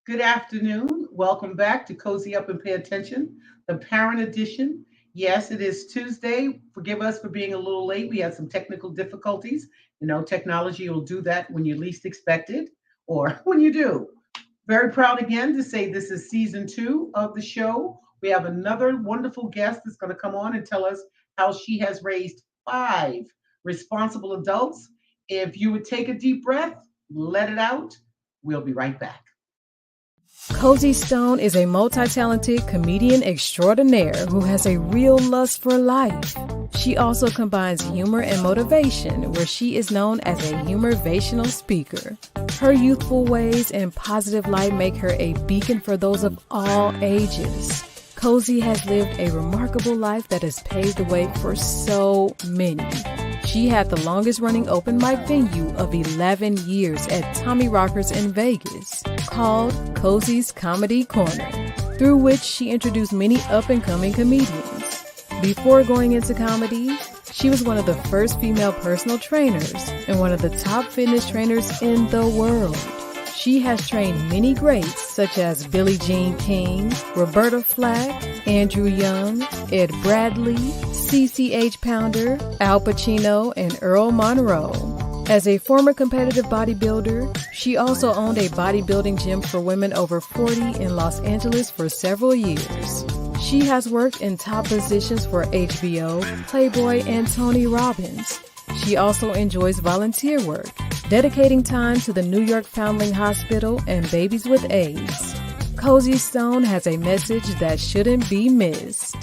Good afternoon. Welcome back to Cozy Up and Pay Attention, the Parent Edition. Yes, it is Tuesday. Forgive us for being a little late. We had some technical difficulties. Technology will do that when you least expect it or when you do. Very proud again to say this is season two of the show. We have another wonderful guest that's going to come on and tell us how she has raised five responsible adults. If you would take a deep breath, let it out. We'll be right back. Cozy Stone is a multi-talented comedian extraordinaire who has a real lust for life. She also combines humor and motivation, where she is known as a humorvational speaker. Her youthful ways and positive light make her a beacon for those of all ages. Cozy has lived a remarkable life that has paved the way for so many. She had the longest running open mic venue of 11 years at Tommy Rockers in Vegas, called Cozy's Comedy Corner, through which she introduced many up-and-coming comedians. Before going into comedy, she was one of the first female personal trainers and one of the top fitness trainers in the world. She has trained many greats such as Billie Jean King, Roberta Flack, Andrew Young, Ed Bradley, CCH Pounder, Al Pacino, and Earl Monroe. As a former competitive bodybuilder, she also owned a bodybuilding gym for women over 40 in Los Angeles for several years. She has worked in top positions for HBO, Playboy, and Tony Robbins. She also enjoys volunteer work, dedicating time to the New York Foundling Hospital and babies with AIDS. Cozy Stone has a message that shouldn't be missed.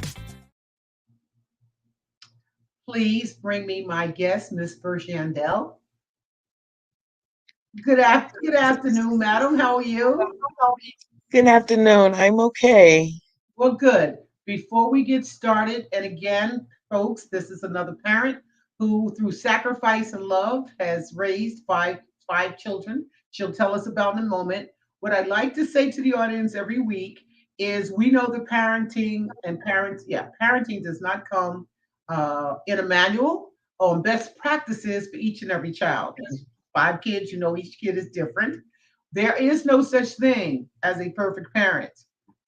Please bring me my guest, Miss Vershandell. Good afternoon, madam. How are you? Good afternoon. I'm okay. Well, good. Before we get started, and again, folks, this is another parent who, through sacrifice and love, has raised five children. She'll tell us about in a moment. What I'd like to say to the audience every week is we know the parenting does not come in a manual on best practices for each and every child. Five kids, each kid is different. There is no such thing as a perfect parent.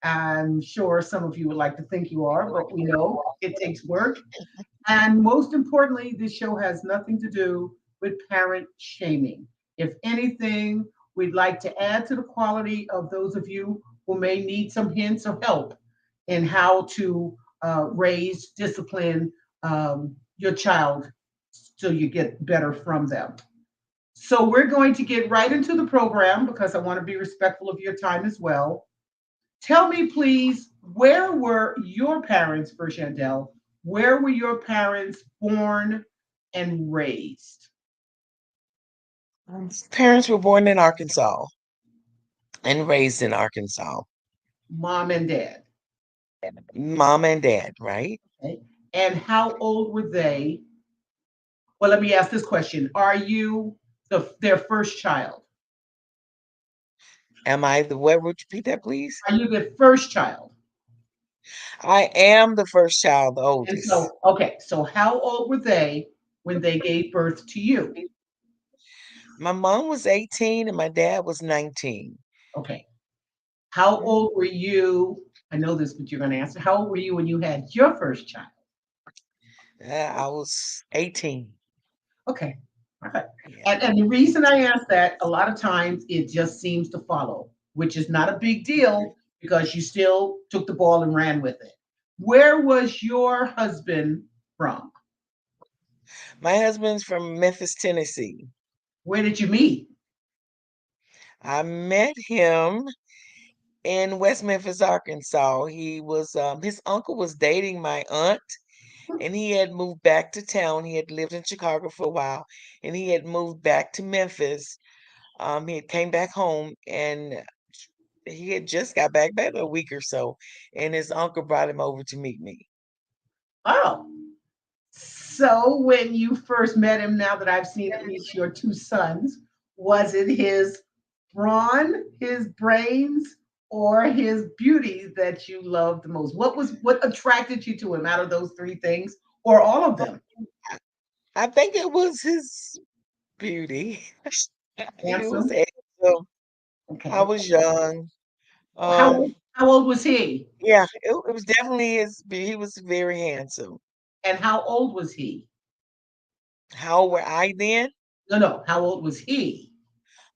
I'm sure some of you would like to think you are, but we know it takes work. And most importantly, this show has nothing to do with parent shaming. If anything, we'd like to add to the quality of those of you who may need some hints of help in how to raise, discipline your child so you get better from them. So we're going to get right into the program because I want to be respectful of your time as well. Tell me, please, where were your parents, Vershandell? Where were your parents born and raised? Parents were born in Arkansas and raised in Arkansas. Mom and dad. Mom and dad, right? Okay. And how old were they? Well, let me ask this question. Are you their first child? Am I the what? Would you repeat that, please? Are you their first child? I am the first child, the And oldest. so, okay, so how old were they when they gave birth to you? My mom was 18 and my dad was 19. Okay. How old were you? I know this, but you're going to answer. How old were you when you had your first child? I was 18. Okay. All right. Yeah. And the reason I ask that, a lot of times it just seems to follow, which is not a big deal because you still took the ball and ran with it. Where was your husband from? My husband's from Memphis, Tennessee. Where did you meet? I met him in West Memphis, Arkansas. He was his uncle was dating my aunt and he had moved back to town. He had lived in Chicago for a while and he had moved back to Memphis. He had came back home and he had just got back about a week or so, and his uncle brought him over to meet me. Oh, so when you first met him, now that I've seen at least your two sons, was it his brawn, his brains, or his beauty that you loved the most? What attracted you to him out of those three things, or all of them? I think it was his beauty. He was Handsome. handsome. I Okay. was young. Um, how old was he? yeah, it was definitely he was very handsome. And how old was he? How old were I then? No, no. How old was he?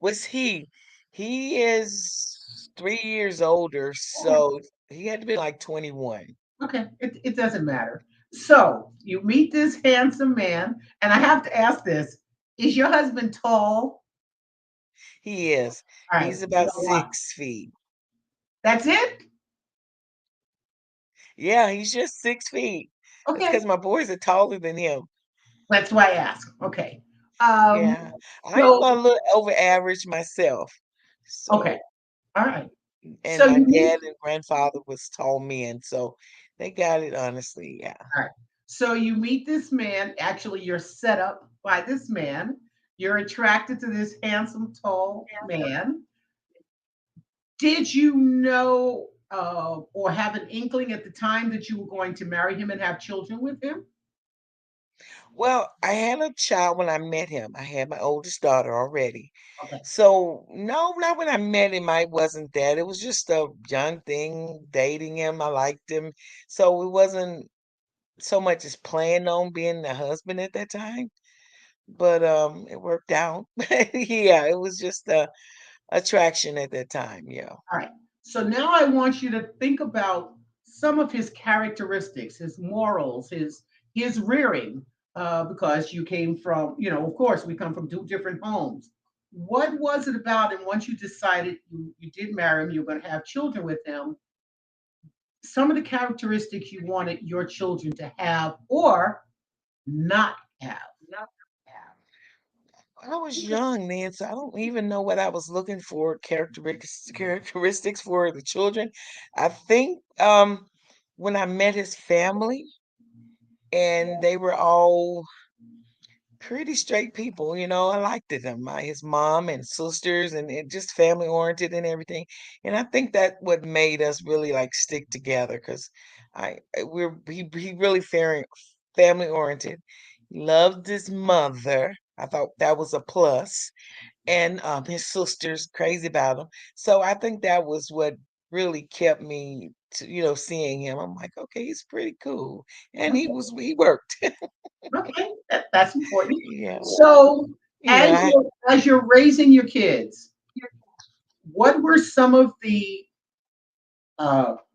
Was he? He is 3 years older, Okay. so he had to be like 21. Okay. It doesn't matter. So you meet this handsome man, and I have to ask this: is your husband tall? He is. All right. He's about Why? 6 feet. That's it. Yeah, he's just 6 feet. That's Okay. because my boys are taller than him. That's why I ask. Okay. Um. Yeah, I am So a little over average myself. okay. So, All right. So and my you meet. dad and grandfather was tall men, so they got it honestly. Yeah. All right. So you meet this man. Actually, you're set up by this man. You're attracted to this handsome, tall man. Did you know or have an inkling at the time that you were going to marry him and have children with him? Well, I had a child when I met him. I had my oldest daughter already. Okay. So, no, not when I met him. I wasn't that. It was just a young thing, dating him. I liked him. So it wasn't so much as planning on being the husband at that time. But it worked out. Yeah, it was just a attraction at that time. Yeah. All right. So now I want you to think about some of his characteristics, his morals, his rearing, because you came from, of course, we come from two different homes. What was it about him once you decided you did marry him, you're going to have children with him? Some of the characteristics you wanted your children to have or not have. I was young then, so I don't even know what I was looking for characteristics for the children. I think when I met his family and they were all pretty straight people, I liked them. His mom and sisters and it just family oriented and everything. And I think that what made us really like stick together because he really family oriented. He loved his mother. I thought that was a plus and his sister's crazy about him. So I think that was what really kept me to, seeing him. I'm like, okay, he's pretty cool. And he worked. Okay, that's important. Yeah. So, as Yeah. you're raising your kids, what were some of the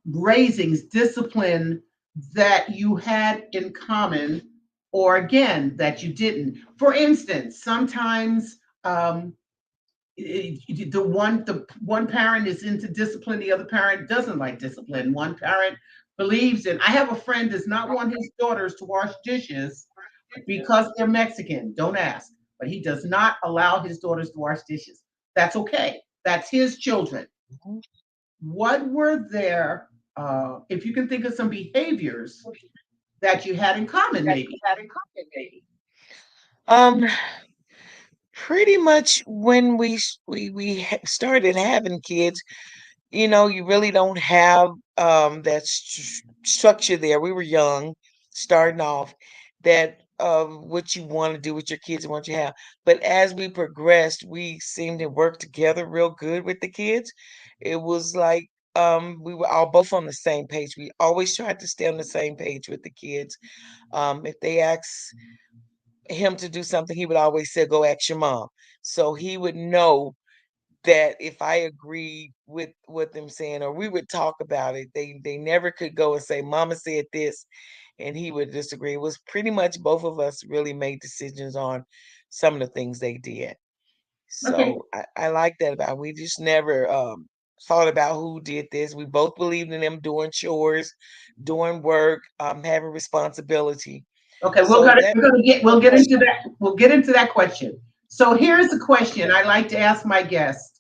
raisings, discipline that you had in common, or again that you didn't? For instance, sometimes the one parent is into discipline, the other parent doesn't like discipline. One parent believes in. I have a friend does not want his daughters to wash dishes because they're Mexican. Don't ask. But he does not allow his daughters to wash dishes. That's okay. That's his children. Mhm. What were there, if you can think of some behaviors that you had in common, maybe? Um, Pretty much when started having kids, you really don't have that structure there. We were young, starting off, that what you want to do with your kids and what you have. But as we progressed, we seemed to work together real good with the kids. It was like we were all both on the same page. We always tried to stay on the same page with the kids. If they asked him to do something, he would always say, "Go ask your mom." So he would know that if I agreed with what them saying, or we would talk about it, they never could go and say, "Mama said this," and he would disagree. It was pretty much both of us really made decisions on some of the things they did. Okay. So I like that about we just never thought about who did this. We both believed in them doing chores, doing work, having responsibility. Okay, So that we'll worked get out. into that. We'll get into that question. So here's the question I like to ask my guests.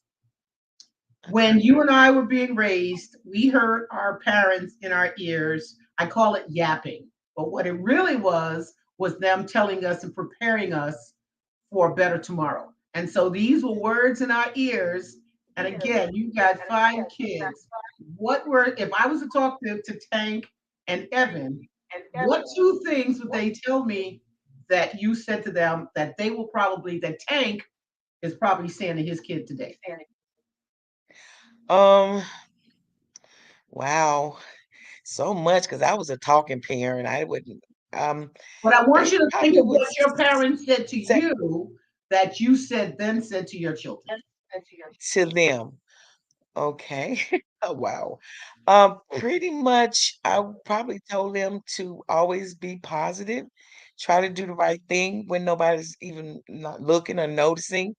When you and I were being raised, we heard our parents in our ears. I call it yapping. But what it really was them telling us and preparing us for a better tomorrow. And so these were words in our ears. And again, you got five kids. What were, if I was to talk to Tank and Evan, what two things would they tell me that you said to them that they will probably, that Tank is probably saying to his kid today? Um Wow, so much because I was a talking parent. I wouldn't, um, But I want they you to think probably of would what your parents said to say you that you said to your children. to them. Okay. Oh, wow. Pretty much, I probably told them to always be positive, try to do the right thing when nobody's even not looking or noticing,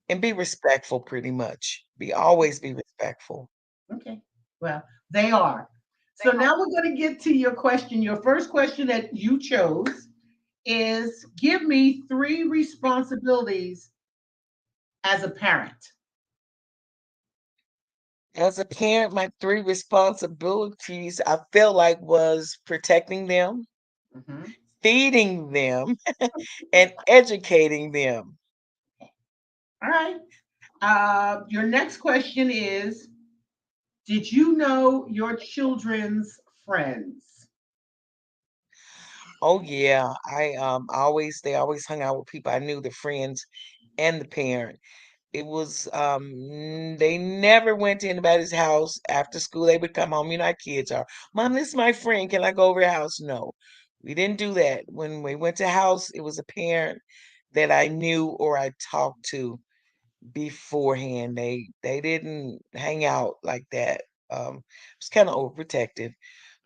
and be respectful pretty much. Always be respectful. Okay. Well, they are. So now we're going to get to your question. Your first question that you chose is give me three responsibilities as a parent. As a parent, my three responsibilities I feel like was protecting them, Mhm. feeding them, and educating them. All right. Your next question is did you know your children's friends? Oh yeah, I always they always hung out with people I knew, the friends and the parent. It was they never went to anybody's house after school. They would come home. You know how kids are. Mom, this is my friend. Can I go over your house? No. We didn't do that. When we went to house, it was a parent that I knew or I talked to beforehand. They didn't hang out like that. It was kind of overprotective.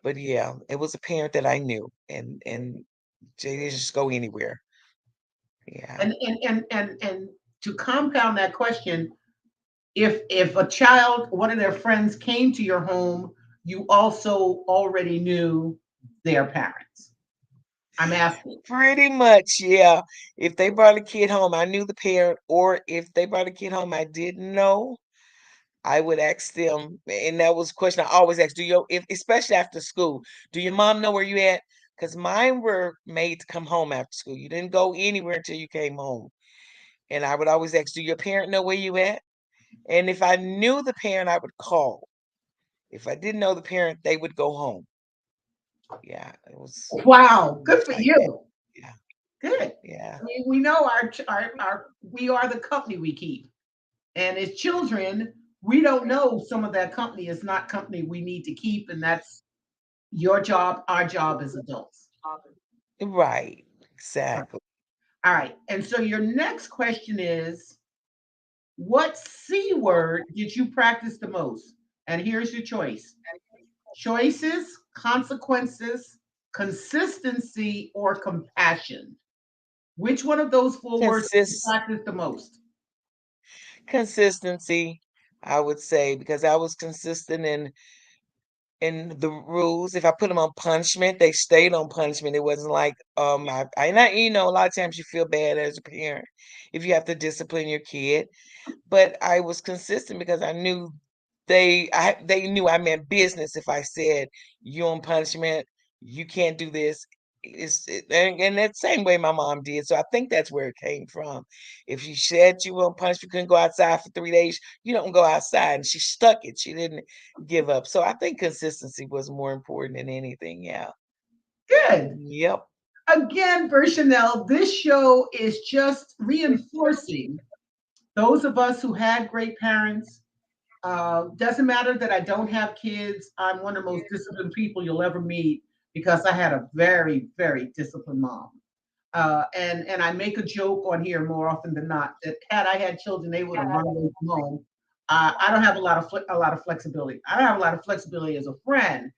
But yeah, it was a parent that I knew and they didn't just go anywhere. Yeah. And to compound that question, if a child, one of their friends came to your home, you also already knew their parents. I'm asking. Pretty much, yeah. If they brought a kid home, I knew the parent, or if they brought a kid home I didn't know, I would ask them, and that was a question I always ask, do your if especially after school, do your mom know where you at? Because mine were made to come home after school. You didn't go anywhere until you came home. And I would always ask, do your parent know where you at? And if I knew the parent, I would call. If I didn't know the parent, they would go home. Yeah, it was Wow, it good was for like that. you. Yeah, Good. yeah. We know our we are the company we keep. And as children, we don't know some of that company is not company we need to keep, and that's your job, our job as adults. Right. All right. Exactly. All right. And so your next question is what C word did you practice the most? And here's your choice choices, consequences, consistency, or compassion. Which one of those four words did you Consist practice the most? consistency, I would say, because I was consistent in the rules. If I put them on punishment, they stayed on punishment. It wasn't like I not you know, a lot of times you feel bad as a parent if you have to discipline your kid. But I was consistent because I knew they knew I meant business if I said, "You on punishment, you can't do this." And that same way my mom did. So I think that's where it came from. If she said you were on punishment, you couldn't go outside for 3 days, you don't go outside. And she stuck it. She didn't give up. So I think consistency was more important than anything. Yeah. Good. Yep. Again, Vershandell, this show is just reinforcing those of us who had great parents. Doesn't matter that I don't have kids. I'm one of the most disciplined people you'll ever meet because I had a very, very disciplined mom. And I make a joke on here more often than not that had I had children, they would have run away from home. I don't have a lot of flexibility. I don't have a lot of flexibility as a friend.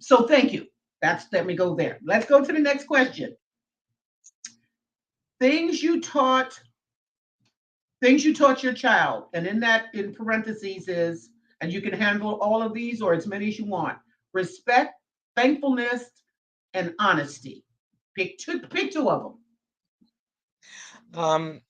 So thank you. That's let me go there. Let's go to the next question. Things you taught, things you taught your child, and in that in parentheses is, and you can handle all of these or as many as you want. Respect, thankfulness, and honesty. Pick two of them. Um,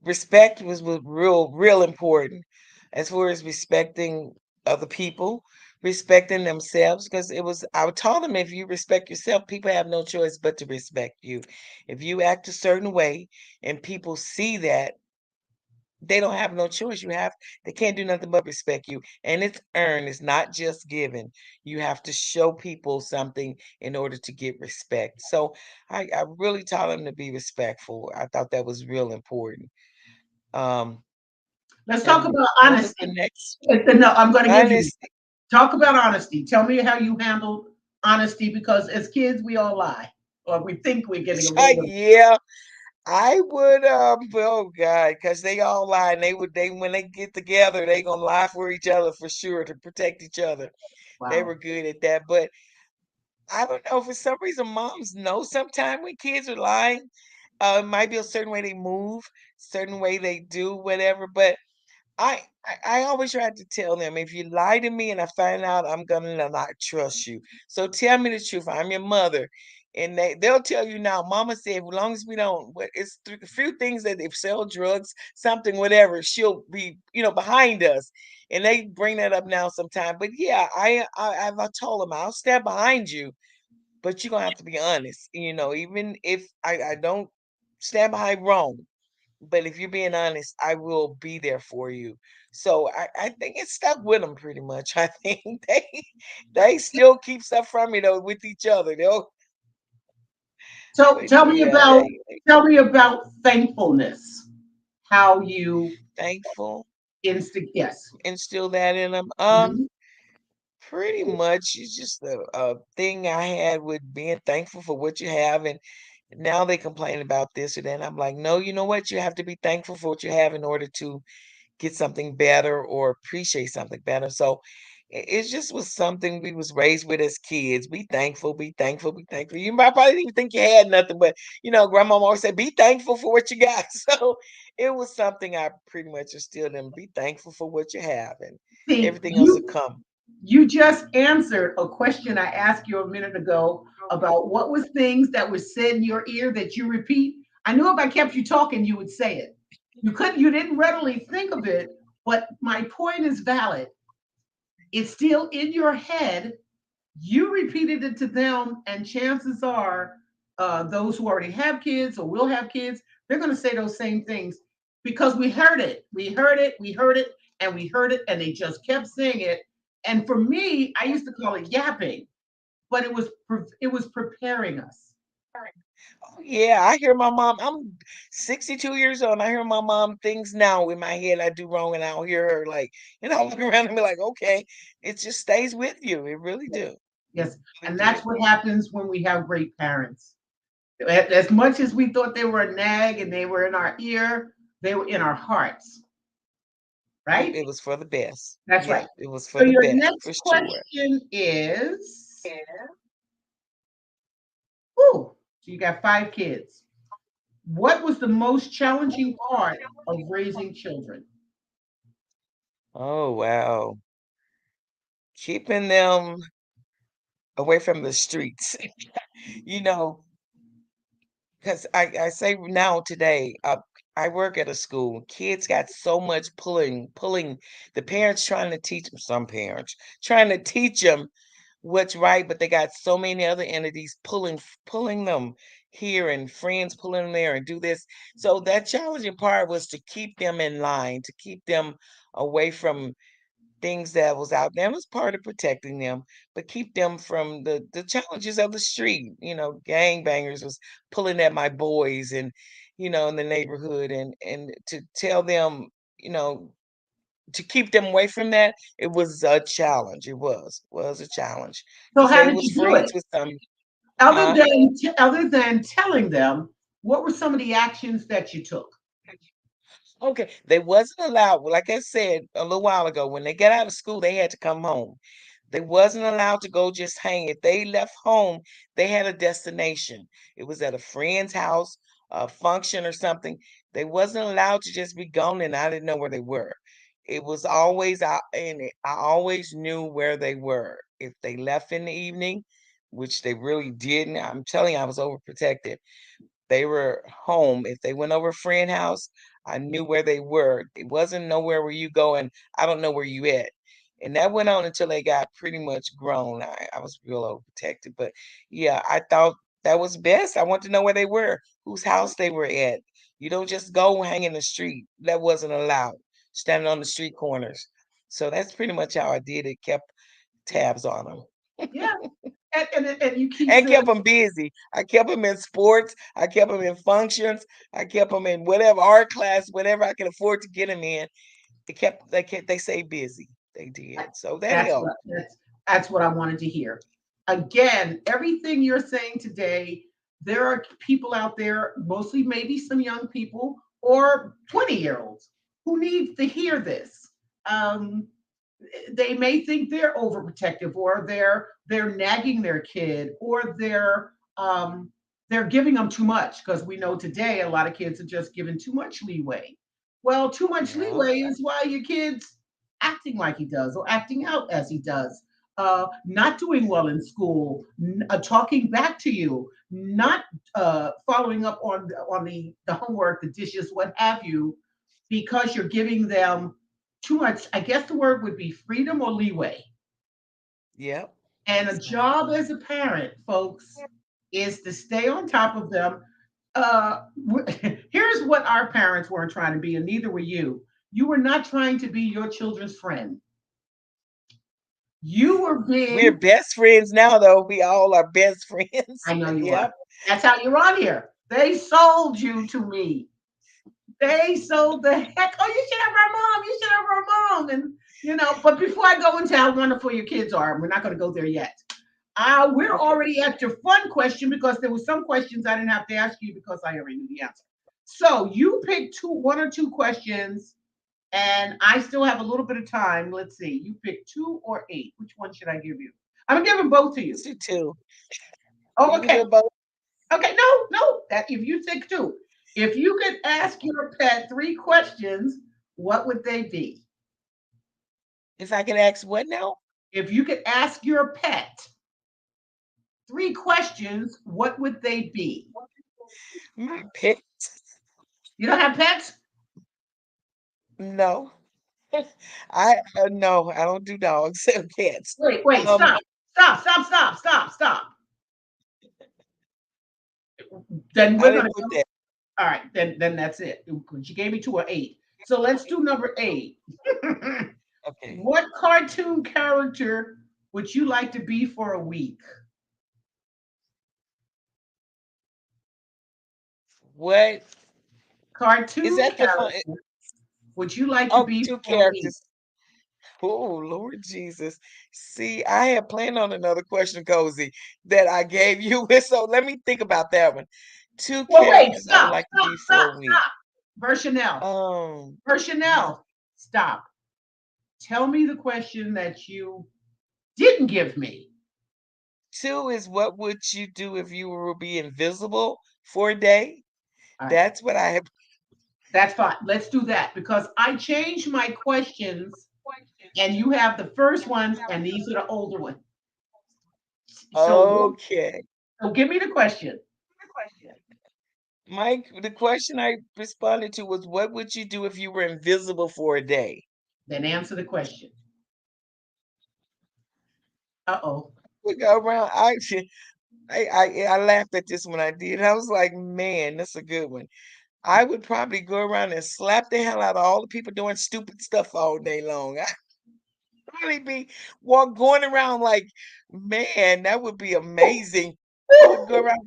respect was real important as far as respecting other people, respecting themselves, because it was I taught them if you respect yourself, people have no choice but to respect you. If you act a certain way and people see that, they don't have no choice. They can't do nothing but respect you. And it's earned, it's not just given. You have to show people something in order to get respect. So I really taught them to be respectful. I thought that was real important. Um, Let's talk and about what was the honesty. next? No, I'm going to give you. Honesty. Talk about honesty. Tell me how you handled honesty because as kids, we all lie or we think we're getting away with it. Yeah, I would, oh God, because they all lie, and they when they get together, they gonna lie for each other for sure to protect each other. They Wow. were good at that, but I don't know, for some reason, moms know sometime when kids are lying. It might be a certain way they move, certain way they do whatever, but I always try to tell them, if you lie to me and I find out, I'm gonna not trust you. So tell me the truth. I'm your mother. And they'll tell you now, mama said, as long as we don't, it's a few things that if sell drugs, something, whatever, she'll be, behind us. And they bring that up now sometime. But yeah, I've told them, I'll stand behind you, but you're gonna have to be honest. Even if I don't stand behind wrong, but if you're being honest, I will be there for you. So I think it stuck with them pretty much. I think they still keep stuff from me though with each other. So But yeah, they tell me about thankfulness. How you thankful, instigate, yes. instill that in them. Mhm. Pretty much it's just a thing I had with being thankful for what you have, and now they complain about this or that. And I'm like, no, you know what? You have to be thankful for what you have in order to get something better or appreciate something better. So it just was something we was raised with as kids. Be thankful, be thankful, be thankful. You might probably didn't even think you had nothing, but grandma always said, be thankful for what you got. So it was something I pretty much instilled in. Be thankful for what you have, and See, everything else will come. you just answered a question I asked you a minute ago about what was things that were said in your ear that you repeat. I knew if I kept you talking, you would say it. You didn't readily think of it, but my point is valid. It's still in your head. You repeated it to them, and chances are, those who already have kids or will have kids, they're going to say those same things because we heard it, we heard it, we heard it, and we heard it, and they just kept saying it. And for me, I used to call it yapping, but it was preparing us. Oh, yeah, I hear my mom. I'm 62 years old, and I hear my mom things now in my head I do wrong, and I'll hear her like, I'll look around and be like, okay, it just stays with you. It really do. Yes, Really and do. that's what happens when we have great parents. As much as we thought they were a nag and they were in our ear, they were in our hearts, right? It was for the best. That's Yeah, right. it was for So the your best, for next sure. question is, ooh, so you got 5 kids. What was the most challenging part of raising children? Oh, wow. Keeping them away from the streets. you know, because I say now today, I work at a school. Kids got so much pulling. The parents trying to teach them, some parents trying to teach them what's right, but they got so many other entities pulling them here, and friends pulling them there and do this. So that challenging part was to keep them in line, to keep them away from things that was out there. It was part of protecting them, but keep them from the challenges of the street. Gangbangers was pulling at my boys, and in the neighborhood, and to tell them, you know, to keep them away from that, it was a challenge. It was a challenge So because how they did was you do friends it? with some. Other Huh? than other than telling them, what were some of the actions that you took? Okay, they wasn't allowed. Like I said a little while ago, when they got out of school, they had to come home. They wasn't allowed to go just hang. If they left home, they had a destination. It was at a friend's house, a function or something. They wasn't allowed to just be gone, and I didn't know where they were. It was always out, and I always knew where they were. If they left in the evening, which they really didn't, I'm telling you, I was overprotected. They were home. If they went over a friend house, I knew where they were. It wasn't nowhere where you go and I don't know where you at. And that went on until they got pretty much grown. I was real overprotected. But yeah, I thought that was best. I wanted to know where they were, whose house they were at. You don't just go hang in the street. That wasn't allowed. Standing on the street corners. So that's pretty much how I did it. Kept tabs on them. Yeah, and you keep And saying, kept them busy. I kept them in sports. I kept them in functions. I kept them in whatever art class, whatever I could afford to get them in. They stay busy. They did. So that That's helped. what that's what I wanted to hear. Again, everything you're saying today, there are people out there, mostly maybe some young people or 20-year-olds who need to hear this. Um, they may think they're overprotective or they're nagging their kid or they're giving them too much because we know today a lot of kids are just given too much leeway. Well, too much Yeah. leeway is why your kid's acting like he does or acting out as he does, not doing well in school, talking back to you, not following up on the homework, the dishes, what have you, because you're giving them too much. I guess the word would be freedom or leeway. Yep. And a job Exactly. as a parent, folks, is to stay on top of them. Here's what our parents weren't trying to be, and neither were you. You were not trying to be your children's friend. You were We're being, best friends now, though. We all are best friends. I know you are. Yep. That's how you're on here. They sold you to me. They sold the heck. Oh, you should have our mom. You should have our mom. And, but before I go into how wonderful your kids are, we're not going to go there yet. We're Okay. already at your fun question because there were some questions I didn't have to ask you because I already knew the answer. So you pick one or two questions, and I still have a little bit of time. Let's see. You pick two or eight. Which one should I give you? I'm gonna give them both to you. Let's do two. Oh, You can do okay. it both. Okay. No, no. That if you pick two, if you could ask your pet three questions, what would they be? If I could ask what now? If you could ask your pet three questions, what would they be? My pet. You don't have pets? No. I no, I don't do dogs and cats. Wait, Um, stop. Then I we're gonna didn't put go. that. All right, then that's it. She gave me two or eight. So let's do number eight. Okay. What cartoon character would you like to be for a week? What is Cartoon that the fun? character would you like to Oh, be two for a week? characters. Oh, Lord Jesus. See, I had planned on another question, Cozy, that I gave you. So let me think about that one. Two Well, wait, characters I would like to be for a week. stop. Vershandell, Mhm. Vershandell, stop. Tell me the question that you didn't give me. Two is what would you do if you were be invisible for a day? All right, That's what I have. that's fine. Let's do that because I changed my questions and you have the first ones, and these are the older ones. So, Okay. so give me the question. Mike, the question I responded to was what would you do if you were invisible for a day? Then answer the question. Uh-oh. We go around. I laughed at this when I did. I was like, man, that's a good one. I would probably go around and slap the hell out of all the people doing stupid stuff all day long. I'd probably be going around like, man, that would be amazing. I would go around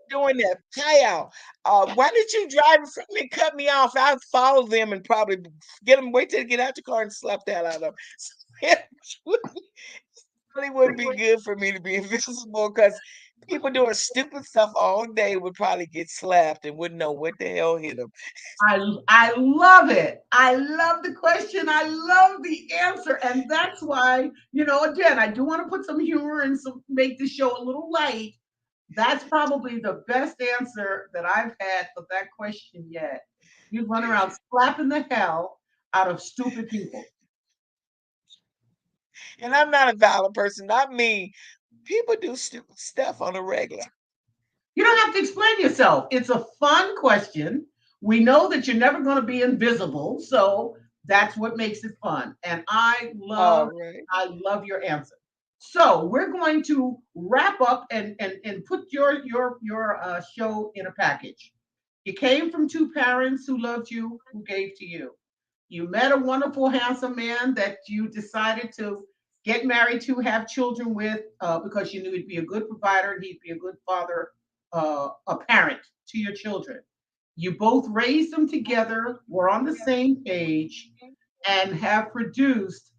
doing that. Hey, out. Why did you drive in front of me and cut me off? I'd follow them and probably get them, wait till they get out the car and slap the hell out of them. So, really wouldn't be good for me to be invisible because people doing stupid stuff all day would probably get slapped and wouldn't know what the hell hit them. I love it. I love the question. I love the answer. And that's why, again, I do want to put some humor and some make the show a little light. That's probably the best answer that I've had for that question yet. You run around slapping the hell out of stupid people. And I'm not a violent person, not me. People do stupid stuff on a regular. You don't have to explain yourself. It's a fun question. We know that you're never going to be invisible, so that's what makes it fun. And All right. I love your answer. So we're going to wrap up and put your show in a package. You came from two parents who loved you, who gave to you. You met a wonderful, handsome man that you decided to get married to, have children with, because you knew he'd be a good provider and he'd be a good father, a parent to your children. You both raised them together, were on the same page, and have produced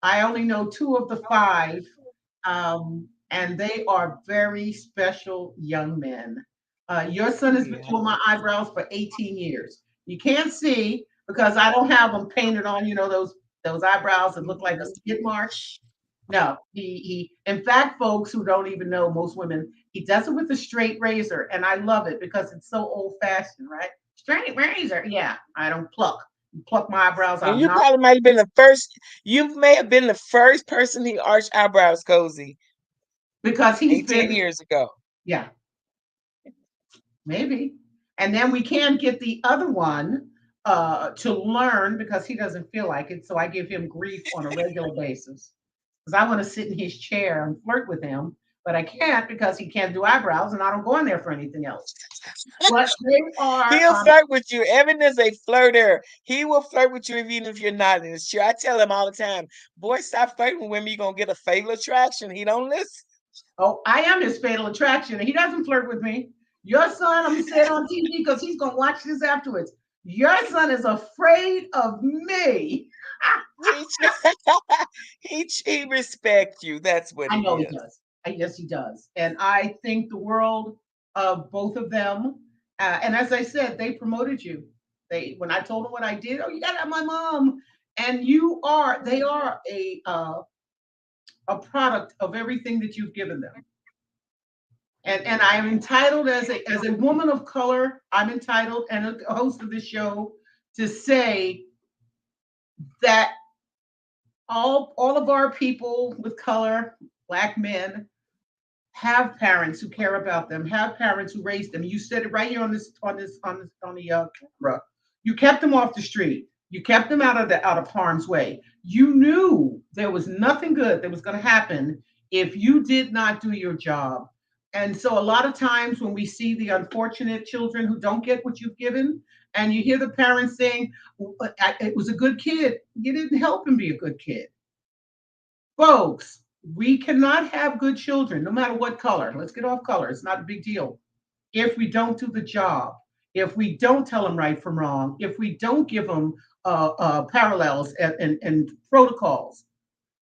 I only know two of the five, and they are very special young men. Your son has been Yeah. doing my eyebrows for 18 years. You can't see because I don't have them painted on, those eyebrows that look like a skid mark. No, he in fact, folks who don't even know, most women, he does it with a straight razor, and I love it because it's so old fashioned, right? Straight razor. Yeah, I don't pluck my eyebrows And out. you Not probably might have been the first. You may have been the first person he arched eyebrows, Cozy, because he's 18 been, years ago. yeah, maybe. And then we can't get the other one to learn because he doesn't feel like it. So I give him grief on a regular basis because I want to sit in his chair and flirt with him, but I can't because he can't do eyebrows, and I don't go in there for anything else. But they are, He'll flirt with you. Evan is a flirter. He will flirt with you even if you're not in his chair. I tell him all the time, boy, stop flirting with women. You're going to get a fatal attraction. He don't listen. oh, I am his fatal attraction, and he doesn't flirt with me. Your son, I'm gonna say it on TV because he's gonna watch this afterwards. Your son is afraid of me. He, he respects you. That's what I it know he is. does. Yes, he does. And I think the world of both of them. And as I said, they promoted you. When I told them what I did, oh, you got to have my mom, and they are a product of everything that you've given them. And I am entitled as a woman of color. I'm entitled and a host of this show to say that all of our people with color, black men, have parents who care about them, have parents who raised them. You said it right here on the camera. You kept them off the street. You kept them out of harm's way. You knew there was nothing good that was going to happen if you did not do your job. And so a lot of times when we see the unfortunate children who don't get what you've given, and you hear the parents saying, "It was a good kid," you didn't help him be a good kid. Folks, we cannot have good children, no matter what color. Let's get off color. It's not a big deal. If we don't do the job, if we don't tell them right from wrong, if we don't give them parallels and protocols,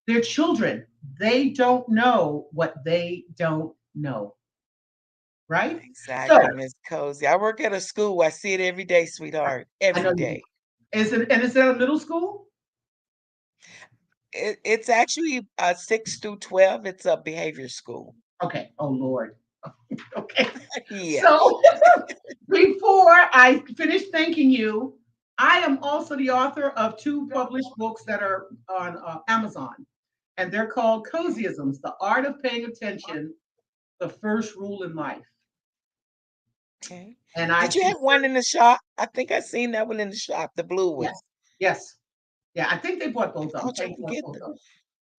they're children. They don't know what they don't know, right? So Exactly, Miss Cozy. I work at a school. I see it every day, sweetheart. I know Every you do. day. Is it a middle school? It's actually 6 through 12. It's a behavior school. Okay. Oh Lord. Okay. Yeah. So before I finish thanking you, I am also the author of two published books that are on Amazon, and they're called Cozyisms: The Art of Paying Attention, The First Rule in Life. Okay. And I Did you have one in the shop? I think I seen that one in the shop, the blue one. yes, yes, yeah. I think they bought both of them. I'll try They to bought get both them. of them.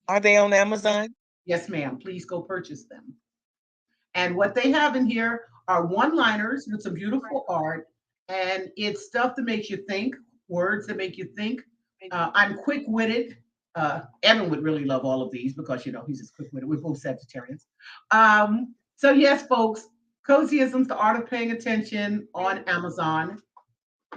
Are they on Amazon? Yes, ma'am. Please go purchase them. And what they have in here are one-liners with some beautiful art, and it's stuff that makes you think, words that make you think. I'm quick-witted. Evan would really love all of these because he's just quick-witted. We're both Sagittarians. So yes, folks, Cozyisms: The Art of Paying Attention on Amazon.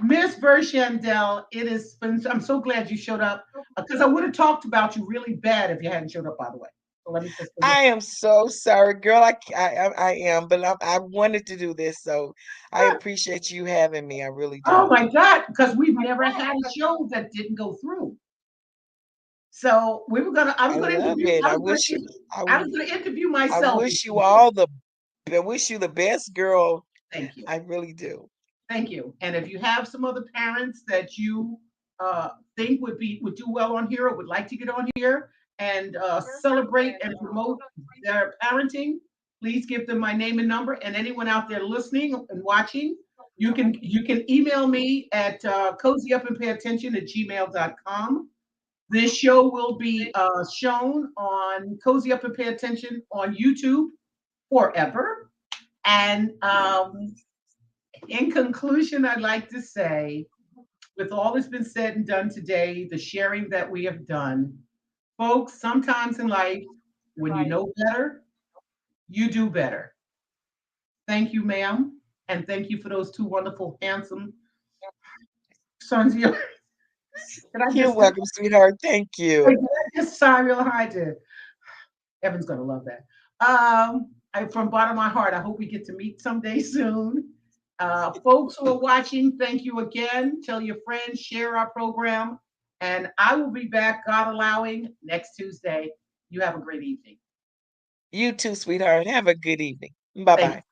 Miss Vershandell, it has been. I'm so glad you showed up because I would have talked about you really bad if you hadn't showed up. By the way, so let me just say this. I am so sorry, girl. I am, but I wanted to do this, so I appreciate you having me. I really Oh do. my God, because we've never had a show that didn't go through. So I was I gonna love interview, it. I wish you. I was gonna interview I myself if wish you you did. all the. I wish you the best, girl. Thank you. I really do. Thank you. And if you have some other parents that you think would do well on here or would like to get on here and celebrate and promote their parenting, please give them my name and number. And anyone out there listening and watching, you can email me at cozyupandpayattention@gmail.com. This show will be shown on Cozy Up and Pay Attention on YouTube forever. And in conclusion, I'd like to say, with all that's been said and done today, the sharing that we have done, folks, sometimes in life, when you know better, you do better. Thank you, ma'am. And thank you for those two wonderful, handsome sons of yours. Can I You're just say, welcome, sweetheart. Thank can you. I just sigh real high to Evan's gonna love that. From bottom of my heart, I hope we get to meet someday soon. Folks who are watching, thank you again. Tell your friends, share our program, and I will be back, God allowing, next Tuesday. You have a great evening. You too, sweetheart. Have a good evening. Bye Thank bye.